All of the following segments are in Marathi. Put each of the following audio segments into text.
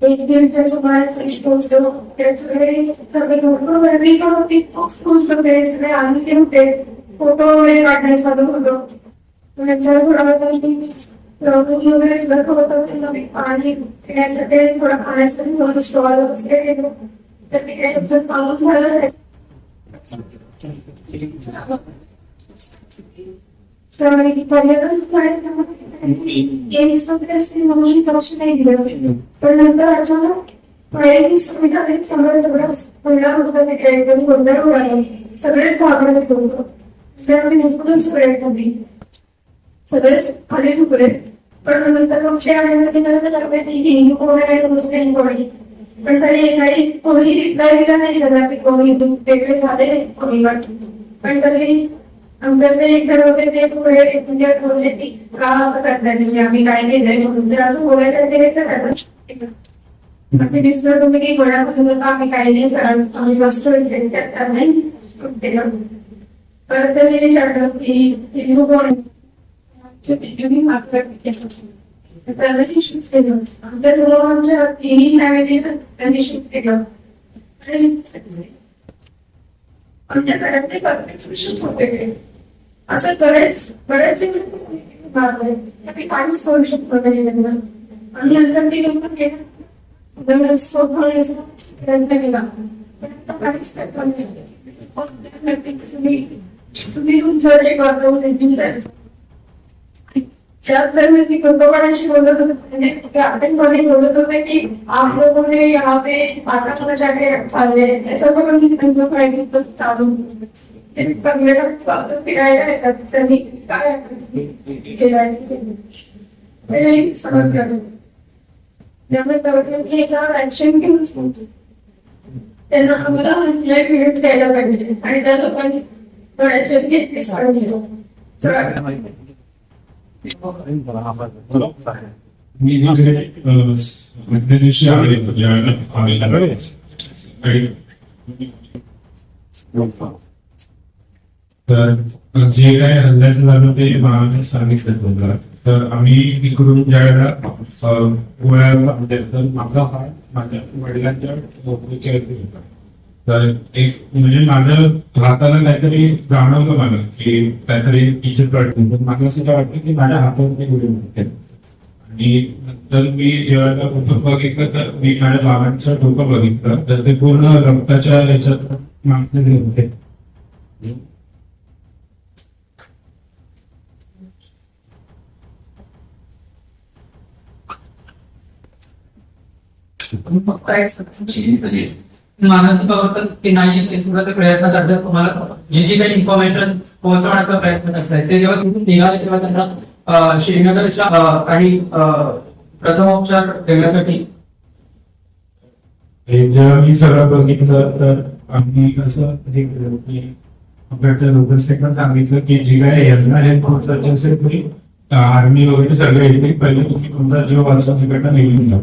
एक दीडच्या सुमारास पोस्ट सगळे सगळे फोटो वेगळी पण होती पोस्ट होते सगळे आनंदी होते फोटो वगैरे काढण्यास मदत होतो त्याच्यावर थोडा वेळ वगैरे दाखवत पाणी पिण्यासाठी थोडा खाण्यासाठी थोडं स्टॉल वगैरे गेलो तर तिकडे चालू झालं आहे पर्यटन गेम्स वगैरे असते म्हणून लक्ष नाही दिलं पण नंतर अचानक पर्यटन सुविधा सगळं सगळं पहिला होतं एकदम गोंधळ उडाला सगळेच भागात होतो त्यामुळे झुकूनच पर्यटन सगळेच खाली झुकले पण नंतर मग त्या पण तरी काही कोणी रिप्लाय दिला नाही त्याला की कोणी वेगळे झाले कोणी वाटत पण तरी आमच्याकडे एक जण होते ते म्हणजे का असं करताय म्हणजे आम्ही काय केलंय म्हणून जर असं बोलायचं ते आम्ही डिस्कस तुम्ही काही गोळ्या आम्ही काही नाही करत आम्ही बसतो नाही परत त्यांनी विचारलं की कोण त्यांनी शूट केलं आमच्यासमोर आमच्या तिन्ही फॅमिली त्यांनी शूट केलं आमच्या घरात ते कॉन्ट्रिब्युशन्स होते असं बरेच काहीच करू शकतो त्याच्यानंतर आणि नंतर ती लोक प्रयत्न केला पण काहीच तुम्ही तुमचं एक वाजवून त्याच दरम्यान ती कुटुंबाशी बोलत होते आपण बोलत होते की आप लोगों ने यहाँ पे आकाश जाके ऐसा करून की त्यांचं फायदे चालू पर्यटक फिरायला येतात त्यांनी काय केलं समज करतो त्यामुळे एका ऍक्शन घेऊन त्यांना आम्हाला भेट द्यायला पाहिजे आणि त्या लोकांनी थोड्याच्या घेतलीच पाहिजे मी मध्य दिवशी तर जे काय हल्ल्याचं झालं ते मला सांगितलं होतं तर आम्ही इकडून ज्या वेळेला गोळ्याला माझा हा माझ्या वडिलांच्या नोकरीच्या होता तर एक म्हणजे माझं हाताला काहीतरी जाणवलं मला की काहीतरी टीचर कळतं तर मला असं वाटतं की माझ्या हातावरती गोळी होते आणि नंतर मी जेव्हा डोकं बघितलं तर मी माझ्या बाबांचं डोकं बघितलं तर ते पूर्ण रक्ताच्या याच्यात मागले होते मानसिक अवस्था की नाही ते सुद्धा ते प्रयत्न करतात तुम्हाला जी काही इन्फॉर्मेशन पोहोचवण्याचा प्रयत्न करतायत ते जेव्हा तिथून निघाले तेव्हा त्यांना श्रीनगरच्या काही प्रथमोपचार देण्यासाठी जेव्हा मी सगळं बघितलं तर आम्ही असं केलं की आपल्या लोकसभेला सांगितलं की जी काय यंत्रणा हे पोहोचायचे असेल तरी आर्मी वगैरे सगळे येते पहिले तुम्ही तुमचा जीव वाचून तिकडनं निघून जा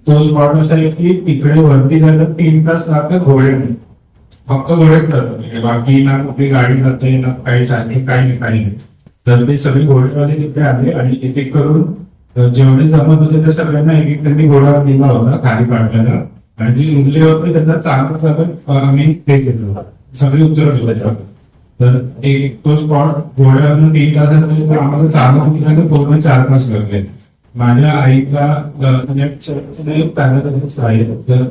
तो स्पॉट असा आहे की तिकडे वरती झालं 3 तास लागतात घोडे फक्त घोडेच जातात बाकी ना कुठली गाडी जाते ना काही चालते काही नाही तर ते सगळे घोडेवाले तिथे आले आणि एक एक करून जेवढे जमत होते त्या सगळ्यांना एक एक त्यांनी घोडा दिला होता खाली पाडल्याला आणि जी उरले होते त्यांना चांगलं चालत आम्ही ते केलं सगळे उतरवले त्याच्यावर तर तो स्पॉट घोड्यावरून 3 तास असेल तर आम्हाला चालत पूर्ण 4 तास लागले माझ्या आईला राहील तर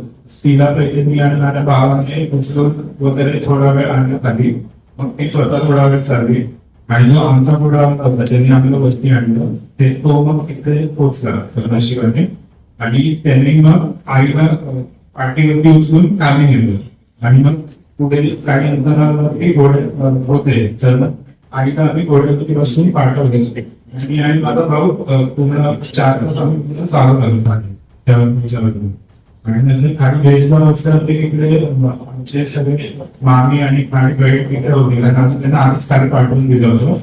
तिला पहिले मी आणि माझ्या भावाने उचलून वगैरे थोडा वेळ आणण्यात आली मग ती स्वतः थोडा वेळ चालली आणि जो आमचा पुढा होता ज्यांनी आम्हाला वस्ती आणलं ते तो मग तिथे पोहोचला नशिबाने आणि त्यांनी मग आईला पाठीवरती उचलून कामी नेलं आणि मग पुढे काही अंतरावरती घोडे होते तर आईला आम्ही घोड्यावरती बसून पाठवले आणि माझा भाऊ पूर्ण 4 तास आम्ही चालू लागलो आणि नंतर खाली बेसला बसल्यावर ते इकडे आमचे सगळे मामी आणि खाली गाईड इकडे होते कारण आम्ही त्यांना आधीच खाली पाठवून दिलं होतं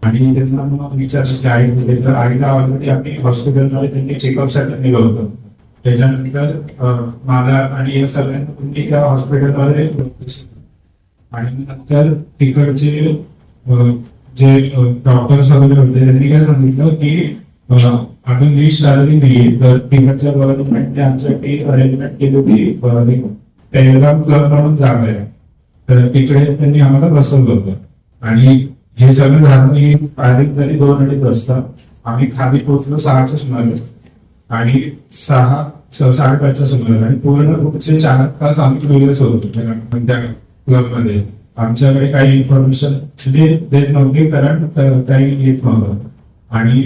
आणि त्यांना मग विचारलं की आई होते तर आईला ऑलरेडी आम्ही हॉस्पिटलमध्ये त्यांनी चेकअपसाठी नेलं होतं त्याच्यानंतर मला आणि या सगळ्यांना त्या हॉस्पिटलमध्ये आणि नंतर तिकडचे जे डॉक्टर्स वगैरे होते त्यांनी काय सांगितलं की अजून लिस्ट आलेली नाही तर तिकडच्या गव्हर्नमेंटने आमच्यासाठी अरेंजमेंट केली होती टेलिग्राम क्लब म्हणून जागा आहे तर तिकडे त्यांनी आम्हाला बसवलं होतं आणि हे सगळं झालं तारीख झाली 2:30 वाजता आम्ही खाली पोहोचलो 6च्या सुमारास आणि 6:30च्या सुमारास आणि पूर्ण पुढचे 4 तास आम्ही वेगळेच होतो त्या क्लबमध्ये आमच्याकडे काही इन्फॉर्मेशन देत नव्हती कारण काही येत नव्हतं आणि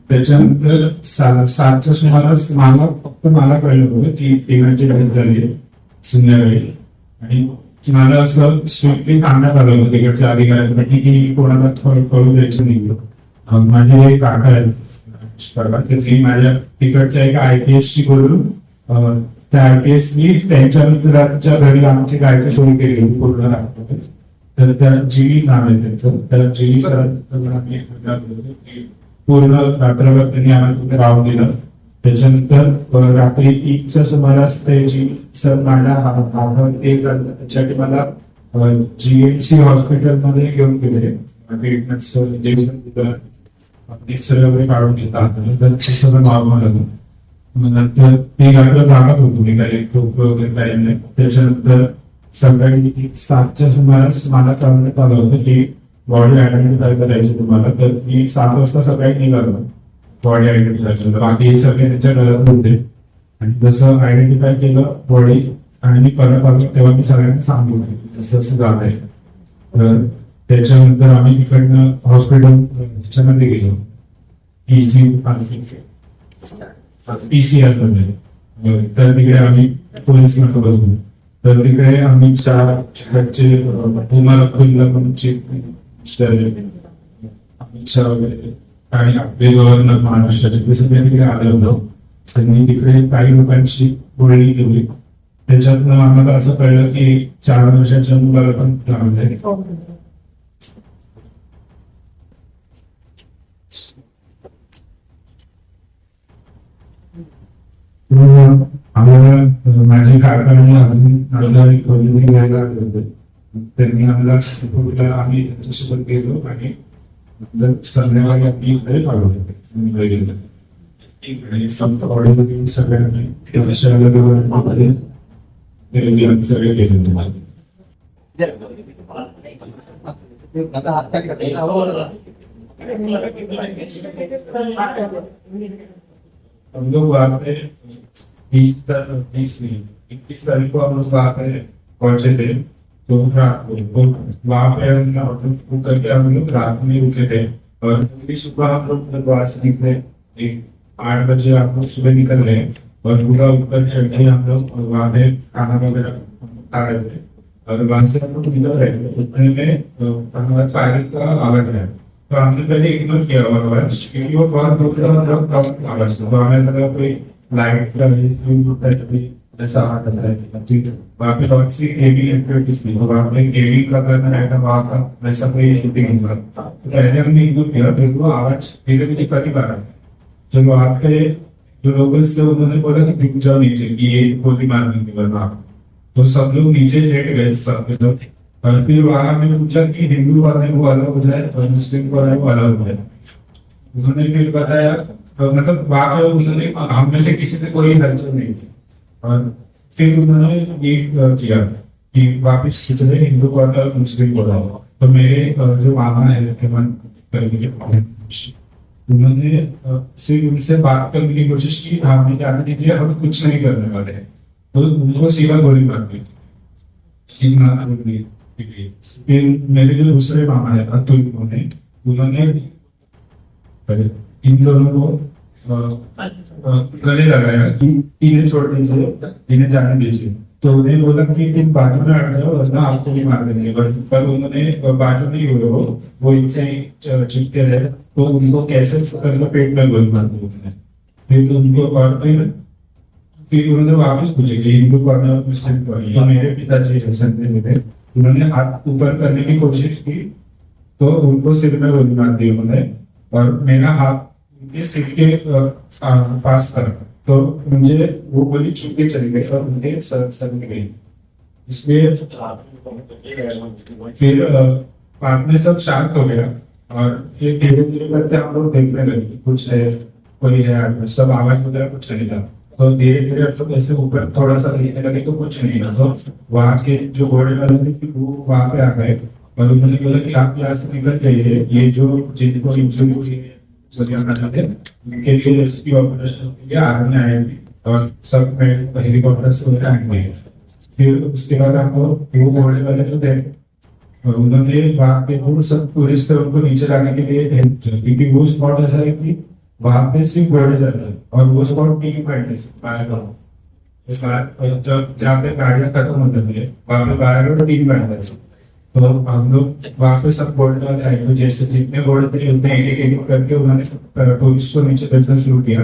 त्याच्यानंतर 7च्या सुमारास मला कळलं होतं की पेमेंटची डेट झाली आहे संध्याकाळी आणि मला असं स्ट्रिक्टली सांगण्यात आलं होतं तिकडच्या अधिकाऱ्यांकडे की कोणाला कळू द्यायचं नाही माझे एक काका आहेत माझ्या तिकडच्या एका IPS ची बोलून त्या IPSनी त्यांच्या मित्राच्या घरी आमची गायची सोय केली होती पूर्ण रात्री तर त्या जीवी नाव आहे त्यांचं त्या जीवी सरांनी पूर्ण रात्रभर त्यांनी आम्हाला तिथे राहून दिलं त्याच्यानंतर रात्री 1च्या सुमारास त्याची सर माझ्या हातावर ते झालं त्याच्यासाठी मला GMC हॉस्पिटलमध्ये घेऊन गेले ट्रीटमेंट एक्सरे वगैरे काढून घेतात ते सगळं नॉर्मल होतं नंतर ती रात्र जागत होतो मी काही झोप वगैरे काही नाही त्याच्यानंतर सकाळी 7च्या सुमारास मला कळवण्यात आलं होतं की बॉडी आयडेंटिफाय करायची तुम्हाला तर मी 7 वाजता सकाळी निघालो बॉडी आयडेंटिफाय बाकी हे सगळे त्याच्या घरात होते आणि जसं आयडेंटिफाय केलं बॉडी आणि मी परत आलो तेव्हा मी सगळ्यांना सांगितलं जसं असं झालं आहे तर त्याच्यानंतर आम्ही तिकडनं हॉस्पिटल मध्ये गेलो PCR मध्ये तर तिकडे आम्ही पोलीस मध्ये बघतो तर तिकडे आम्ही 4 म्हणून चीफ अमित शहा वगैरे आणि आपले गव्हर्नर महाराष्ट्राचे ते सगळे तिकडे आले होतो त्यांनी तिकडे काही लोकांची बोलणी केली त्याच्यातनं आम्हाला असं कळलं की 4 वर्षाच्या मुलाला पण लागले आम्हाला माझे काकांनी अजून खरेदी घ्यायला होते त्यांनी आम्हाला आम्ही त्यांच्यासोबत गेलो आणि संध्याकाळी आम्ही इकडे काढू होते सगळ्यांनी सगळे गेले हम लोग वहाँ पे 21 तारीख को हम लोग वहाँ पे पहुंचे थे तो रात को वहाँ पे हम करके हम लोग रात में रुके थे और सुबह हम लोग वहाँ से निकले 8 बजे हम लोग सुबह निकल रहे और पूरा ऊपर चढ़ के हम लोग वहाँ पे खाना वगैरह खा रहे थे और वहाँ से हम लोग निकल रहे थे उतने में हमारा फायरिंग का आवाज आया तो हमने पहले इग्नोर किया आवाज क्योंकि वो बहुत दूर का आवाज था तो हमें लगा कोई लाइट का ऐसा हाथ आता है वहाँ पे बहुत सी गेमिंग एक्टिविटीज थी वहाँ पे गेमिंग का करना रहता वहाँ का वैसा कोई शूटिंग नहीं था तो पहले हमने इग्नोर किया फिर वो आवाज धीरे धीरे करी पा रहा तो वहाँ पे जो लोग थे उन्होंने बोला कि दिख जाओ नीचे कि ये गोली मार देंगे वरना तो सब लोग नीचे लेट गए सब लोग और फिर वहां मैंने पूछा कि हिंदू वाले वो अलग हो जाए और मुस्लिम वाले वो अलग हो जाए उन्होंने फिर बताया मतलब वहां पे उन्होंने हम में से किसी ने कोई हलचल नहीं की और फिर उन्होंने ये किया कि वापिस खींचने हिंदू वाला और मुस्लिम वाला तो मेरे जो मामा है उन्होंने सिर्फ उनसे बात करने की कोशिश की हमने जाने दीजिए हम कुछ नहीं करने वाले हैं तो उनको सीधा गोली मार दी फिर मेरे जो दूसरे मामा है अतुल उन्होंने इन दोनों को गले लगाया कि इन्हें छोड़ दीजिए इन्हें जाने दीजिए तो उन्हें बोला कि तुम बाजू में हट जाओ वरना आपको भी मार देंगे पर उन्होंने बाजू नहीं हुए वो इनसे चिपके रहे तो उनको कैसे करके पेट में गोली मार दी उन्होंने फिर उनको और फिर उन्होंने वापस पूछे कि हिंदू कौन है मुस्लिम कौन है तो मेरे पिताजी हसन थे उन्होंने हाथ ऊपर करने की कोशिश की तो उनको सिर में गोली मार दी उन्होंने और मेरा हाथ उनके सिर के पास था तो मुझे वो गोली छूके चली गई और उनके सर में गई इसलिए फिर बाद में सब शांत हो गया और फिर धीरे धीरे करके हम लोग देखने लगे कुछ है कोई है आदमी, सब आवाज वगैरह कुछ नहीं था। तो धीरे धीरे अब तो ऐसे ऊपर थोड़ा सा दिखने लगे तो कुछ नहीं था। तो वहाँ के जो घोड़े वाले थे कि वो वहाँ पे आ गए और उन्होंने बोला कि आप यहाँ से निकल जाइए, ये जो जिनको इंजरी हुई है उनके लिए रेस्क्यू ऑपरेशन के लिए आर्मी आएगी और सब हेलीकॉप्टर से उन्हें आएंगे। फिर उसके बाद हम लोग वो घोड़े वाले जो थे और उन्होंने वहाँ पे वो सब टूरिस्ट थे उनको नीचे लाने के लिए हेल्प की, क्योंकि वो स्पॉट ऐसा है कि वहाँ पे सिर्फ घोड़े जाते हैं और वो स्पॉट टीम पॉइंट है। जब जहाँ पे गाड़ियाँ खत्म हो जाती है वहाँ पे बाहर टीम पॉइंट है। तो हम लोग वहाँ पे सब घोड़े वाले आए, तो जैसे जितने घोड़े थे उतने एक एक करके उन्होंने टूरिस्ट को नीचे भेजना शुरू किया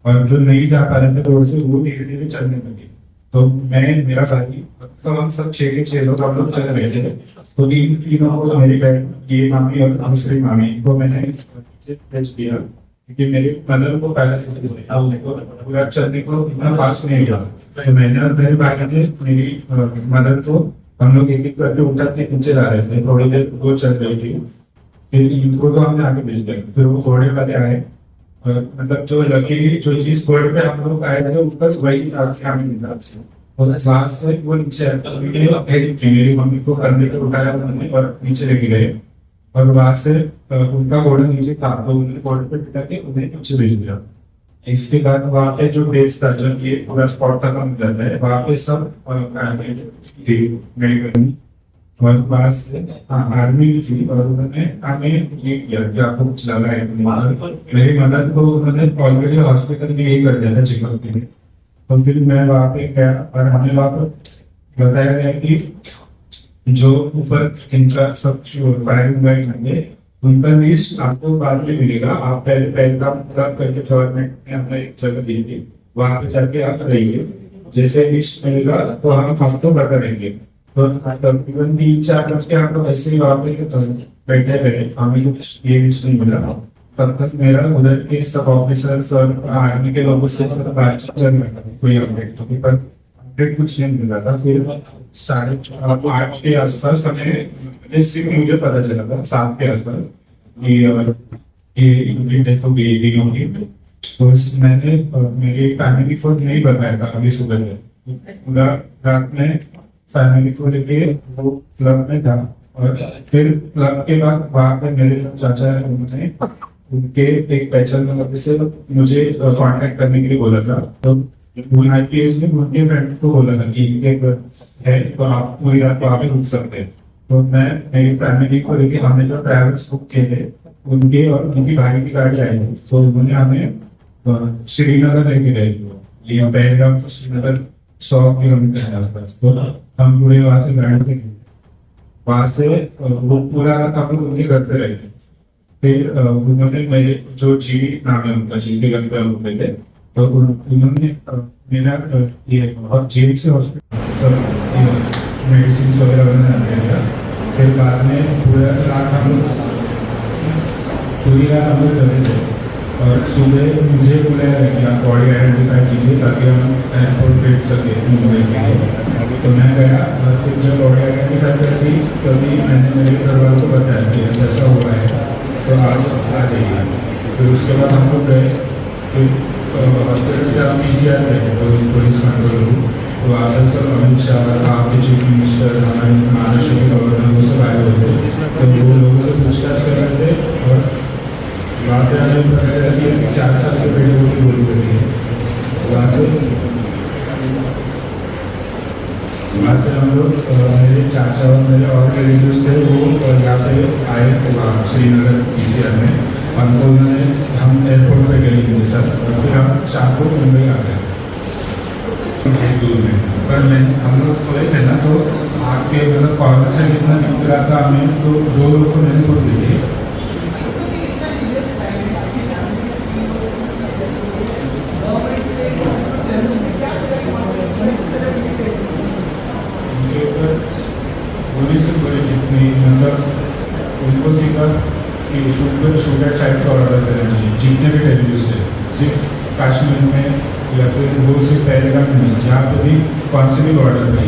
और जो नहीं जा पा रहे थे रोड से वो धीरे धीरे चलने लगे। तो मैं मेरा भाई तो हम सब 6 के 6 लोग हम लोग चल रहे थे। तो इन तीनों को मेरी बहन, ये मामी और दूसरी मामी को मैंने भेज दिया, क्योंकि मेरे मदर को पहले पूरा चलने को इतना फास्ट नहीं था। तो मैंने और मेरे भाई ने मेरी मदर को हम लोग एक एक करके उठाते नीचे जा रहे थे, थोड़ी देर वो चल रही थी। फिर इनको तो हमने आगे भेज दिया, फिर वो घोड़े वाले आए और मतलब जो लकीली जो जिस घोड़े पे हम लोग आए थे ऊपर वही हमें मिला और वहां से वो नीचे मेरी मम्मी को कंधे पे उठाया उन्होंने और नीचे लेके गए और वहां से उनका घोड़ा नीचे था तो उन्होंने घोड़े पे बिठा के उन्हें नीचे भेज दिया। इसके बाद वहाँ पे जो बेस था जो ये पूरा स्पॉट था कम कर रहा है वहाँ पे सब मेडिकल और पास आर्मी भी थी और उन्होंने हमें ये किया कि आपको कुछ लगा है। मेरी मदद को उन्होंने ऑलरेडी हॉस्पिटल में यही कर दिया था चेकअप के लिए। तो फिर मैं वहाँ पे गया और हमें वहाँ पर बताया गया कि जो ऊपर इनका सब फायरिंग वाइट होंगे उनका लिस्ट आपको बाद में मिलेगा। आप पहले पहले काम करके गवर्नमेंट ने हमें एक जगह दी थी, वहाँ पे जाके आप रहिए, जैसे लिस्ट मिलेगा तो हम आपको बता देंगे। तो तकरीबन 3-4 घंटे हम लोग ऐसे ही वहाँ पे बैठे रहे, हमें कुछ ये लिस्ट नहीं मिला। तब तक मेरा उधर के सब ऑफिसर्स और आर्मी के लोगों से सब बातचीत चल रहा था, कोई अपडेट तो पर अपडेट कुछ नहीं मिला था। फिर 8:30 के आसपास हमें सिर्फ मुझे पता चला था 7 के आसपास ये डेथ हो गई दिनों की। तो मैंने मेरी फैमिली को नहीं बताया था अभी सुबह में, पूरा रात में फैमिली को लेके वो क्लब में था और फिर क्लब के बाद वहाँ पे मेरे जो चाचा है उन्होंने उनके एक पहचान वाले से मुझे कांटेक्ट करने के लिए बोला था। तो IPS ने उनके फ्रेंड को बोला था कि इनके है तो आप पूरी रात वहाँ पे रुक सकते हैं। तो मैं मेरी फैमिली को लेके हमने जो ट्रैवल्स बुक किए थे उनके और उनकी भाई की गाड़ी आई थी, तो उन्होंने हमें श्रीनगर लेके गए। यहाँ पहलगाम से श्रीनगर 100 किलोमीटर है आसपास। तो हम पूरे वहाँ से गाड़ी पे गए, वहाँ से वो पूरा हम लोग उनके करते रहे। फिर उन्होंने मेरे जो जी नाम है उनका जी के घर पे हम थे, तो उन्होंने मेरा ये और जेल से हॉस्पिटल सब मेडिसिन वगैरह बनाने दिया। फिर बाद में पूरी रात हम लोग चले थे और सुबह मुझे बुलाया गया कि आप बॉडी आइडेंटिफाई कीजिए ताकि हम एयरपोर्ट भेज सके मुंबई के लिए। तो मैं गया और फिर जब बॉडी आइडेंटिफाई कर दी तभी मैंने मेरे घर वालों को बताया कि ऐसा हुआ है तो आप आ जाइए। फिर उसके बाद हम लोग गए, फिर हॉस्पिटल से आप PCR गए तो पुलिस कंट्रोल तो आदर सर अमित शाह आपके चीफ मिनिस्टर हमारे महाराष्ट्र के गवर्नर वो सब आए हुए थे। तो वो लोगों से पूछताछ कर रहे थे और वहाँ पे हमें बताया था कि 4 साल के बेटे को भी गोली लगी है। वहाँ से हम लोग मेरे चाचा और मेरे और रिलेटिव्स थे वो यहाँ पे आए श्रीनगर PCR में, हमको उन्होंने हम एयरपोर्ट पे गए थे सर और फिर हम शाम को मुंबई आ गए दूर में। पर मैं हम लोग सोए थे ना तो आके मतलब कॉर्नर से कितना निकल रहा था हमें, तो 2 लोग को मैंने बोल दी थी। मतलब उनको सिर्फ शूटर साइड का ऑर्डर करना चाहिए जितने भी टेररिस्ट है, सिर्फ कश्मीर में या फिर वो सिर्फ पहलगाम में, जहाँ पे भी कौन से भी ऑर्डर है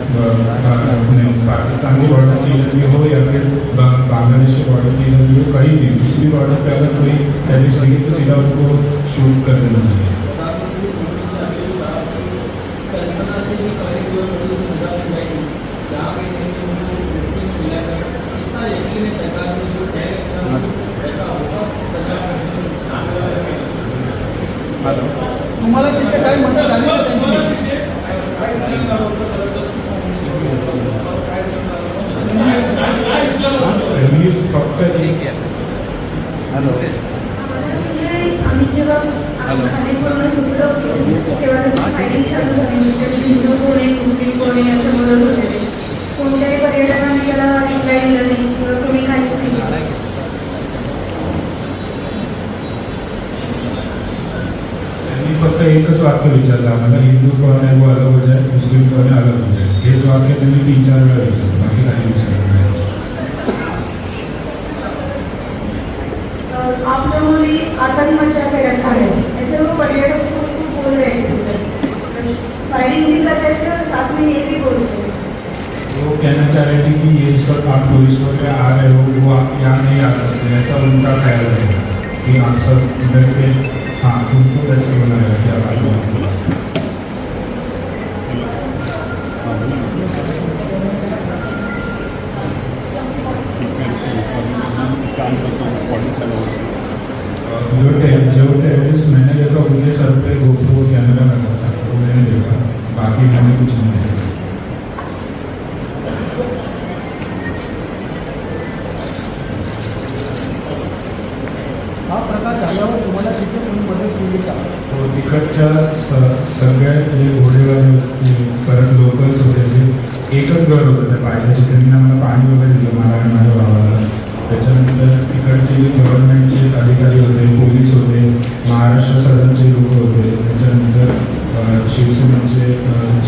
अपने पाकिस्तान की बॉर्डर की लगी हो या फिर बांग्लादेश की बॉर्डर की लगी हो, कहीं भी किसी भी बॉर्डर पे अगर कोई टेररिस्ट लगी तो सीधा उनको शूट कर देना चाहिए। तुम्हाला तिथे काय मदत झाली का त्यांची? मी फक्त आम्ही जेव्हा खाली पूर्ण झुकलो तेव्हा फायटिंग चालू झाली. हिंदू कोण आहे, मुस्लिम कोण आहे असं बोलत होते. कोणत्याही पर्यटकांनी त्याला रिप्लाय दिला नाही किंवा कोणी काहीच नाही केलं. त्यांनी फक्त एकच वाक्य विचारलं आम्हाला, हिंदू कोण आहे वो अलग हो जाए, मुस्लिम कोण आहे अलग हो जाए. हेच वाक्य त्यांनी 3-4 वेळा विचारलं, बाकी काही विचारलं नाही. आप लोगों ने आतंक मचा के रखा है, ऐसे वो पर्यटक को बोल रहे थे. फायरिंग भी कर रहे थे और साथ में ये भी बोल रहे थे. वो कहना चाह रहे थे कि ये सब आप टूरिस्ट वगैरह आ रहे हो, वो आप यहाँ नहीं आ सकते, ऐसा उनका ख्याल रहेगा कि आप सब इधर के, हाँ उनको कैसे बनाया क्या बात है। जो टेररिस्ट मैंने देखा उनके सर पे गोप्रो कैमरा लगा था, वो मैंने देखा, बाकी मैंने कुछ नहीं देखा। हा प्रकार झाल्यावर तुम्हाला तिथे कोणी मदत केली का? तो तिकडच्या सगळ्या जे घोडेवाले परत लोकल्स होते ते एकच घर होतं त्या पाहिजे, त्यांनी आम्हाला पाणी वगैरे दिलं मला आणि माझ्या भावाला. त्याच्यानंतर तिकडचे जे गव्हर्नमेंटचे अधिकारी होते, पोलीस होते, महाराष्ट्र सदनचे लोक होते, त्याच्यानंतर शिवसेनेचे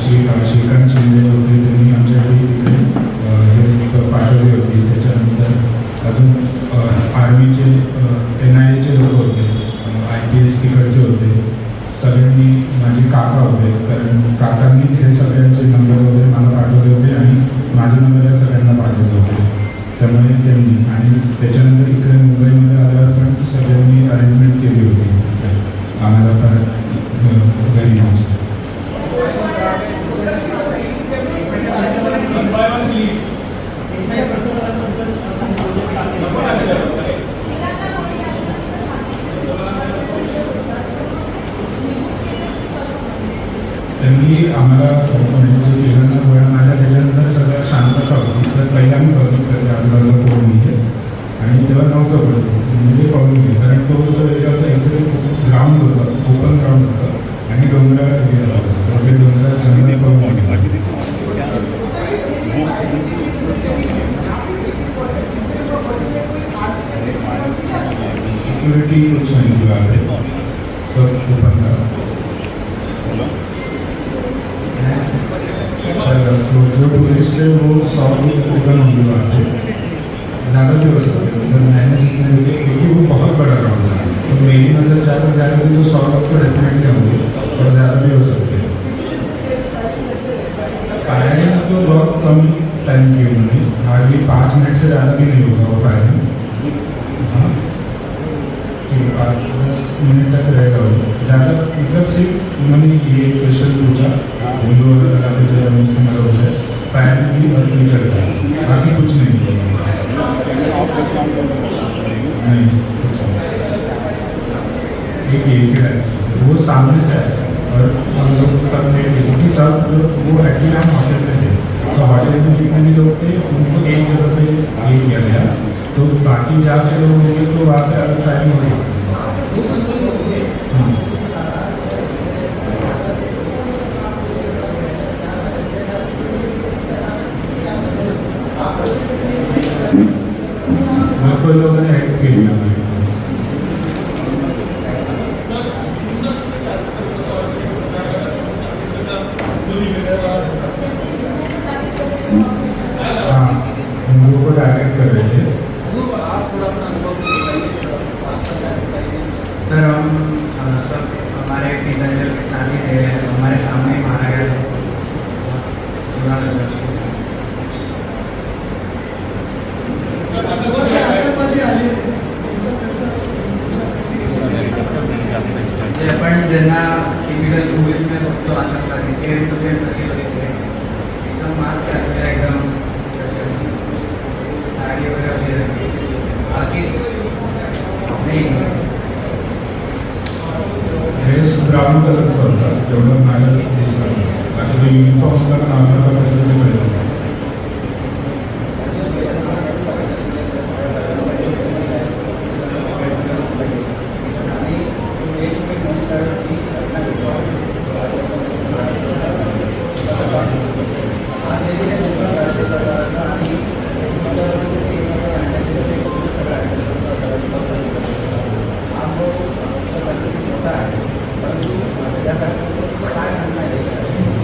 श्रीकांत शिंदे होते, त्यांनी आमच्याकडे तिकडे हे पाठवली होती. त्याच्यानंतर अजून आर्मीचे NIAचे लोक होते, IPS तिकडचे होते, सगळ्यांनी माझे काका होते, कारण काकांनीच हे सगळ्यांचे नंबर वगैरे मला पाठवले होते आणि माझे नंबर या सगळ्यांना पाठवले होते. त्यामुळे त्यांनी आणि त्याच्यानंतर इकडे मुंबईमध्ये आल्यावर पण सगळ्यांनी अरेंजमेंट केली होती आम्हाला परत घरी यायची. त्यांनी आम्हाला म्हणजे फिरांना गोळ्या मारल्या, त्याच्यानंतर सगळं शांतता होती. तर पहिला मी बघितलं त्या आजूबाजूला कोण नाही आणि तेव्हा नव्हतं पडतो म्हणजे पळून गेलं, कारण तो जो एरिया होता इथे ग्राउंड होतं, ओपन ग्राउंड होतं आणि डोंगराळ एरिया होता. ते डोंगराळ जंगल पळून गेले. सिक्योरिटी कुछ नहीं हुआ है, सब ओपन था. जो टूरिस्ट है वो 100 की तकरीबन होने वाले थे, ज़्यादा भी हो सकते हैं. तो मैंने जितने देखे क्योंकि वो बहुत बड़ा ग्राउंड है, तो मेरी नज़र ज़्यादा जाएगी तो 100 लोग तो डेफिनेटली होंगे और ज़्यादा भी हो सकते हैं. फायरिंग तो बहुत कम टाइम की उन्होंने, हार्डली 5 मिनट से ज़्यादा भी नहीं होगा वो फायरिंग. हाँ 5-10 मिनट तक रहेगा वो ज़्यादा. मतलब सिर्फ उन्होंने ये क्वेश्चन पूछा हिंदू वगैरह मुस्लिम हो जाए, फायर भी और भी चल रहा है, बाकी कुछ नहीं किया. नहीं कुछ नहीं. एक है वो सामने से है और हम लोग सब लेट गए क्योंकि सब वो एक्चुअली हम होटल में थे, तो होटल में जितने भी लोग थे उनको एक जगह पे ये किया गया, तो बाकी जहाँ से लोग होंगे तो वहाँ पे अलग टाइम हो सकता है. लोकल लोगों ने हेल्प की हमें. हाँ हम लोगों को टारगेट कर रहे थे. सर हम सब हमारे टीचर के साथ ही थे, हमारे सामने ही मारा गया था. सेम टू सेम तशी बघितली एकदम मास्क घातलेला एकदम साडी वगैरे वगैरे बाकी नाही ड्रेस ब्राऊन कलरचा होता तेवढं मला दिसलं आता तो युनिफॉर्म कलर नॉर्मल कलरमध्ये मिळतो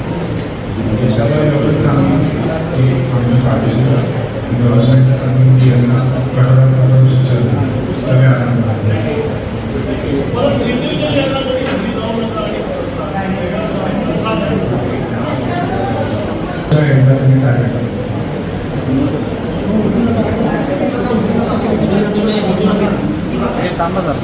देशाला एवढं चांगलं की आम्ही पाठीशी गव्हर्नमेंट आणि यांना कठोर शिक्षण सगळे आनंद एकदा तुम्ही काय करता हे थांबा जरा.